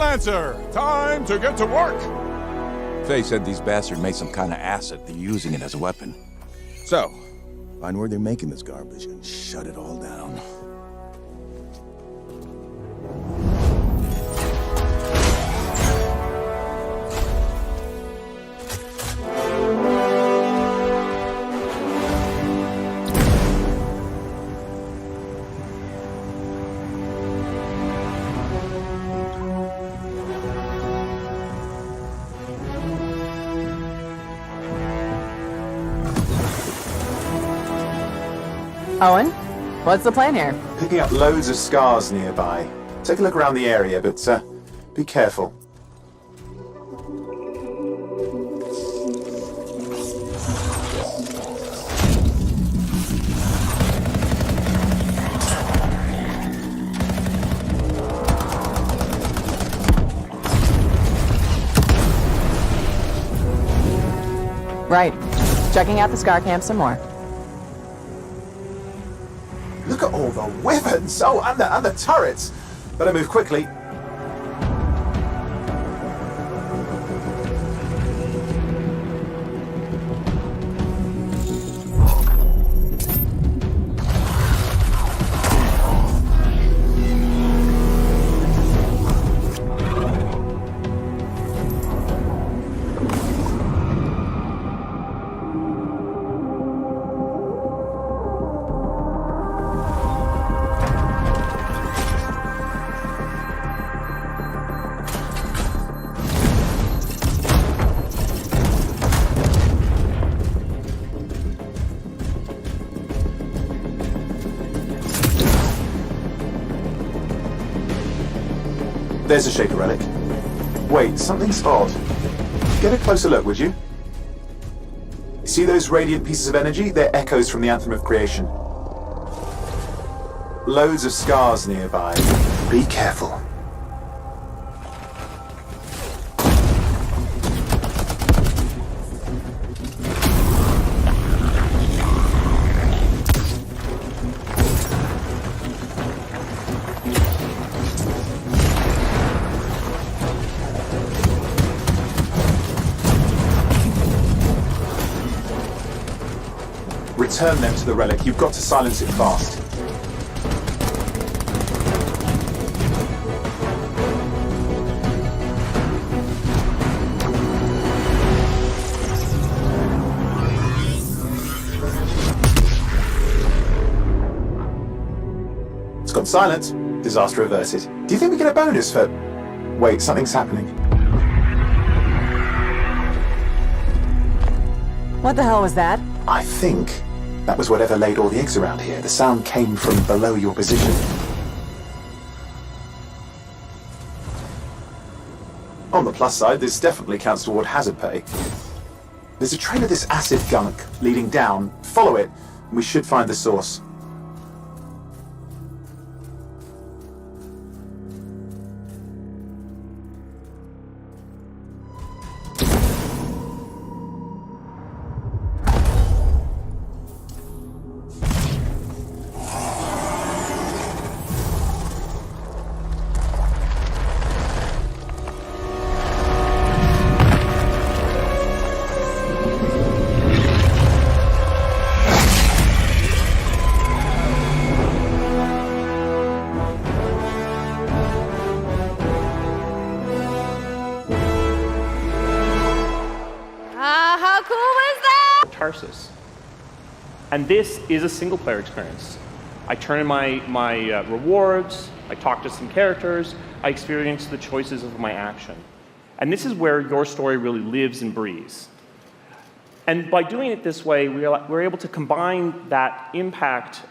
Freelancer! Time to get to work! Faye said these bastards made some kind of acid. They're using it as a weapon. So, find where they're making this garbage and shut it all down. Owen, what's the plan here? Picking up loads of scars nearby. Take a look around the area, but be careful. Right. Checking out the scar camp some more. Look at all the weapons! Oh, and the turrets! Better move quickly. There's a shaper relic. Wait, something's odd. Get a closer look, would you? See those radiant pieces of energy? They're echoes from the Anthem of Creation. Loads of scars nearby. Be careful. Return them to the relic. You've got to silence it fast. It's gone silent. Disaster averted. Do you think we get a bonus for... Wait, something's happening. What the hell was that? I think that was whatever laid all the eggs around here. The sound came from below your position. On the plus side, this definitely counts toward hazard pay. There's a trail of this acid gunk leading down. Follow it, and we should find the source. And this is a single-player experience. I turn in my rewards, I talk to some characters, I experience the choices of my action. And this is where your story really lives and breathes. And by doing it this way, we're able to combine that impact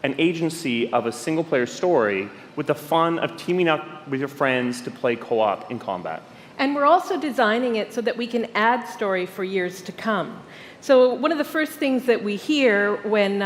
and agency of a single-player story with the fun of teaming up with your friends to play co-op in combat. And we're also designing it so that we can add story for years to come. So one of the first things that we hear when,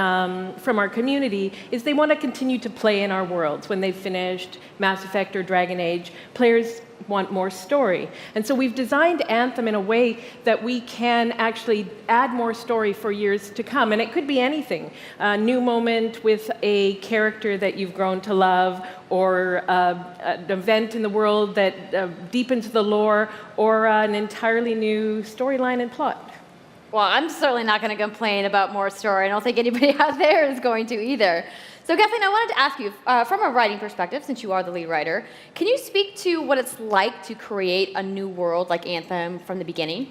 from our community is they want to continue to play in our worlds. When they've finished Mass Effect or Dragon Age, players want more story. And so we've designed Anthem in a way that we can actually add more story for years to come. And it could be anything. A new moment with a character that you've grown to love, or an event in the world that deepens the lore, or an entirely new storyline and plot. Well, I'm certainly not going to complain about more story. I don't think anybody out there is going to either. So, Kathleen, I wanted to ask you, from a writing perspective, since you are the lead writer, can you speak to what it's like to create a new world like Anthem from the beginning?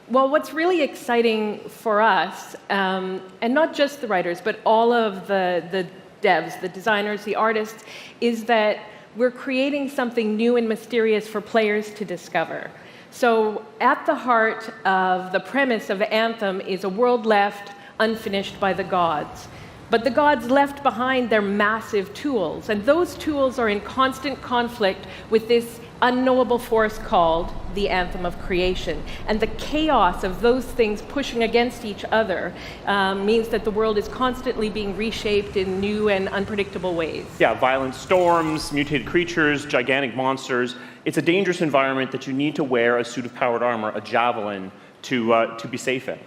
Well, what's really exciting for us, and not just the writers, but all of the devs, the designers, the artists, is that we're creating something new and mysterious for players to discover. So at the heart of the premise of Anthem is a world left unfinished by the gods. But the gods left behind their massive tools, and those tools are in constant conflict with this unknowable force called the Anthem of Creation. And the chaos of those things pushing against each other means that the world is constantly being reshaped in new and unpredictable ways. Yeah, violent storms, mutated creatures, gigantic monsters. It's a dangerous environment that you need to wear a suit of powered armor, a Javelin, to be safe in.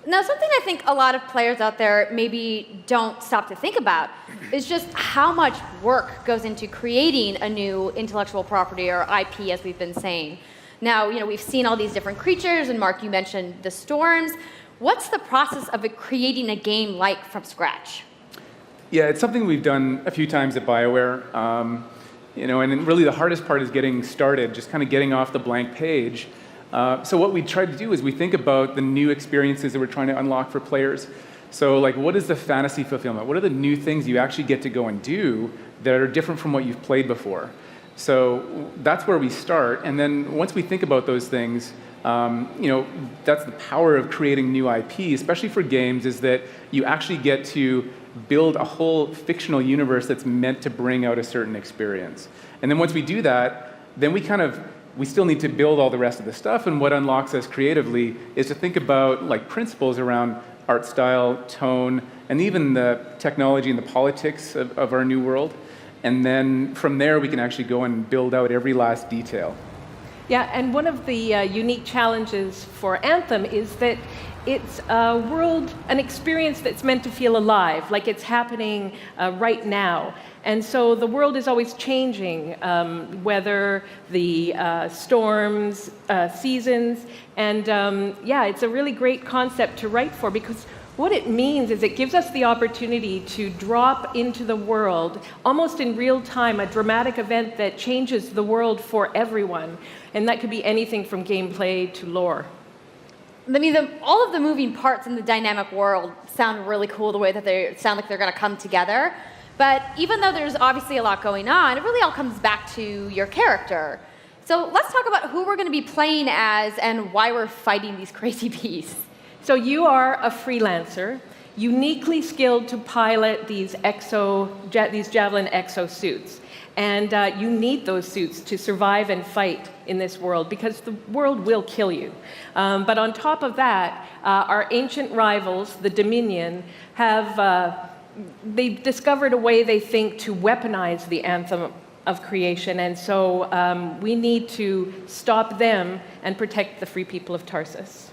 Now, something I think a lot of players out there maybe don't stop to think about is just how much work goes into creating a new intellectual property, or IP, as we've been saying. Now, we've seen all these different creatures, and Mark, you mentioned the storms. What's the process of creating a game like from scratch? Yeah, it's something we've done a few times at BioWare. And really the hardest part is getting started, just kind of getting off the blank page. So what we try to do is we think about the new experiences that we're trying to unlock for players. So like, what is the fantasy fulfillment? What are the new things you actually get to go and do that are different from what you've played before? So that's where we start. And then once we think about those things, that's the power of creating new IP, especially for games, is that you actually get to build a whole fictional universe that's meant to bring out a certain experience. And then once we do that, then we still need to build all the rest of the stuff, and what unlocks us creatively is to think about like principles around art style, tone, and even the technology and the politics of our new world. And then from there, we can actually go and build out every last detail. Yeah, and one of the unique challenges for Anthem is that it's a world, an experience that's meant to feel alive, like it's happening right now. And so the world is always changing, whether the storms, seasons, and it's a really great concept to write for, because what it means is it gives us the opportunity to drop into the world, almost in real time, a dramatic event that changes the world for everyone. And that could be anything from gameplay to lore. I mean, all of the moving parts in the dynamic world sound really cool, the way that they sound like they're going to come together. But even though there's obviously a lot going on, it really all comes back to your character. So let's talk about who we're going to be playing as and why we're fighting these crazy beasts. So you are a freelancer, uniquely skilled to pilot these Javelin exosuits. And you need those suits to survive and fight in this world, because the world will kill you. But on top of that, our ancient rivals, the Dominion, they've discovered a way, they think, to weaponize the Anthem of Creation. And so we need to stop them and protect the free people of Tarsus.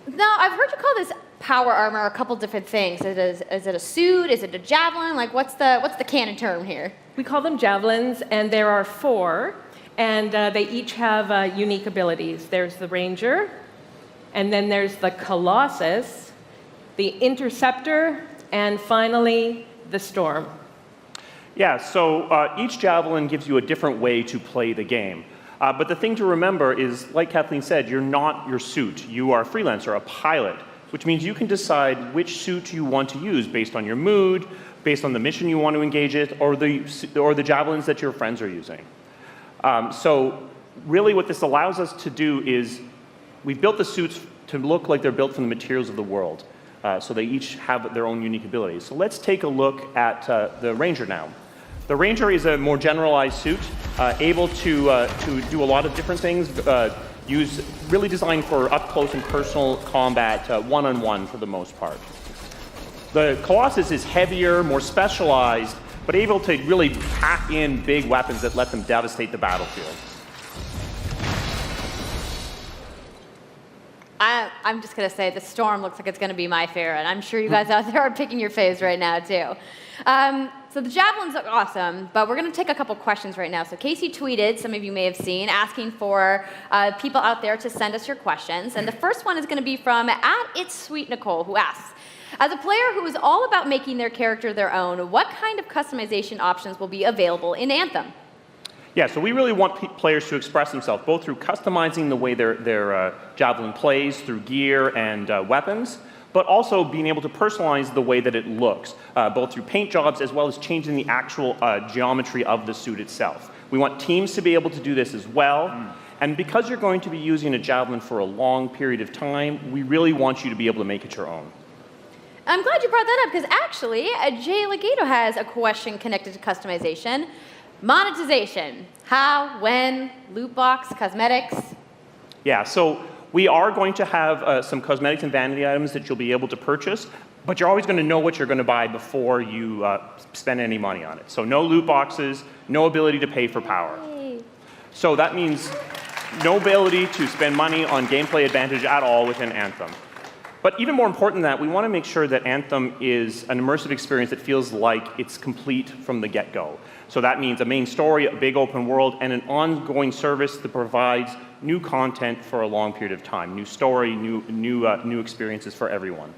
Now, I've heard you call this power armor a couple different things. Is it a suit? Is it a javelin? Like, what's the canon term here? We call them javelins, and there are 4, and they each have unique abilities. There's the Ranger, and then there's the Colossus, the Interceptor, and finally, the Storm. Yeah, so each Javelin gives you a different way to play the game. But the thing to remember is, like Kathleen said, you're not your suit. You are a freelancer, a pilot, which means you can decide which suit you want to use based on your mood, based on the mission you want to engage in, or the javelins that your friends are using. So really what this allows us to do is we've built the suits to look like they're built from the materials of the world. So they each have their own unique abilities. So let's take a look at the Ranger now. The Ranger is a more generalized suit, able to do a lot of different things, really designed for up-close and personal combat, one-on-one for the most part. The Colossus is heavier, more specialized, but able to really pack in big weapons that let them devastate the battlefield. I'm just going to say the Storm looks like it's going to be my favorite. I'm sure you guys out there are picking your faves right now, too. So the Javelins look awesome, but we're going to take a couple questions right now. So Casey tweeted, some of you may have seen, asking for people out there to send us your questions. And the first one is going to be from @It'sSweetNicole, who asks, as a player who is all about making their character their own, what kind of customization options will be available in Anthem? Yeah, so we really want players to express themselves, both through customizing the way their Javelin plays, through gear and weapons, but also being able to personalize the way that it looks, both through paint jobs as well as changing the actual geometry of the suit itself. We want teams to be able to do this as well. And because you're going to be using a Javelin for a long period of time, we really want you to be able to make it your own. I'm glad you brought that up, because actually, Jay Legato has a question connected to customization. Monetization. How, when, loot box, cosmetics? Yeah, so we are going to have some cosmetics and vanity items that you'll be able to purchase, but you're always going to know what you're going to buy before you spend any money on it. So no loot boxes, no ability to pay for power. Yay. So that means no ability to spend money on gameplay advantage at all within Anthem. But even more important than that, we want to make sure that Anthem is an immersive experience that feels like it's complete from the get-go. So that means a main story, a big open world, and an ongoing service that provides new content for a long period of time. New story, new experiences for everyone.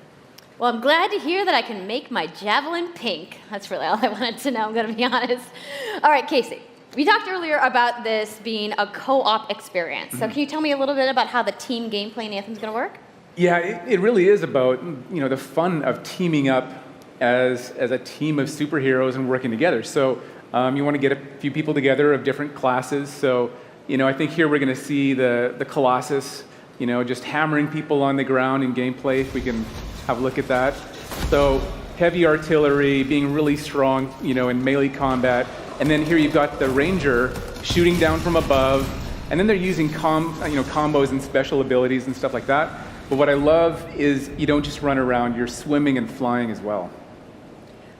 Well, I'm glad to hear that I can make my Javelin pink. That's really all I wanted to know, I'm going to be honest. All right, Casey, we talked earlier about this being a co-op experience. So can you tell me a little bit about how the team gameplay in Anthem is going to work? Yeah, it really is about the fun of teaming up as a team of superheroes and working together. So you want to get a few people together of different classes. So I think here we're going to see the Colossus, just hammering people on the ground in gameplay. If we can have a look at that. So heavy artillery, being really strong, in melee combat, and then here you've got the Ranger shooting down from above, and then they're using combos and special abilities and stuff like that. But what I love is you don't just run around, you're swimming and flying as well.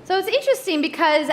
So it's interesting because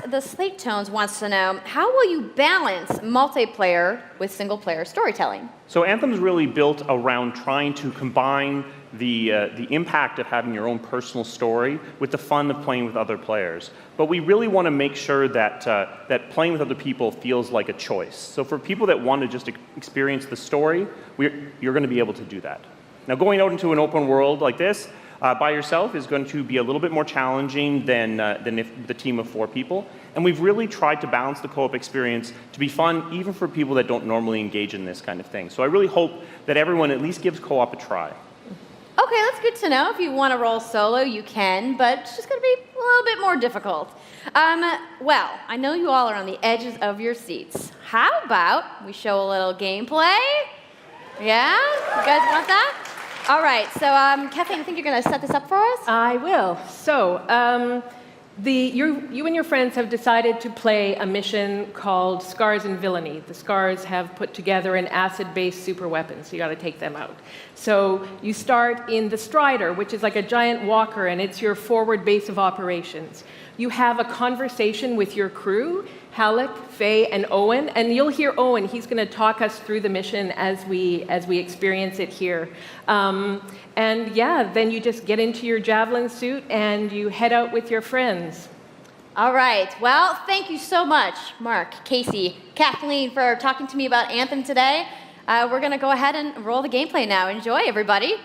the Slate Tones wants to know, how will you balance multiplayer with single-player storytelling? So Anthem's really built around trying to combine the impact of having your own personal story with the fun of playing with other players. But we really want to make sure that that playing with other people feels like a choice. So for people that want to just experience the story, you're going to be able to do that. Now, going out into an open world like this by yourself is going to be a little bit more challenging than if the team of 4 people. And we've really tried to balance the co-op experience to be fun, even for people that don't normally engage in this kind of thing. So I really hope that everyone at least gives co-op a try. Okay, that's good to know. If you want to roll solo, you can, but it's just going to be a little bit more difficult. Well, I know you all are on the edges of your seats. How about we show a little gameplay? Yeah? You guys want that? All right, so Kathleen, I think you're going to set this up for us? I will. So, you and your friends have decided to play a mission called Scars and Villainy. The Scars have put together an acid-based super weapon, so you got to take them out. So you start in the Strider, which is like a giant walker, and it's your forward base of operations. You have a conversation with your crew, Halleck, Faye, and Owen, and you'll hear Owen. He's going to talk us through the mission as we experience it here. And yeah, then you just get into your Javelin suit and you head out with your friends. All right. Well, thank you so much, Mark, Casey, Kathleen, for talking to me about Anthem today. We're going to go ahead and roll the gameplay now. Enjoy, everybody.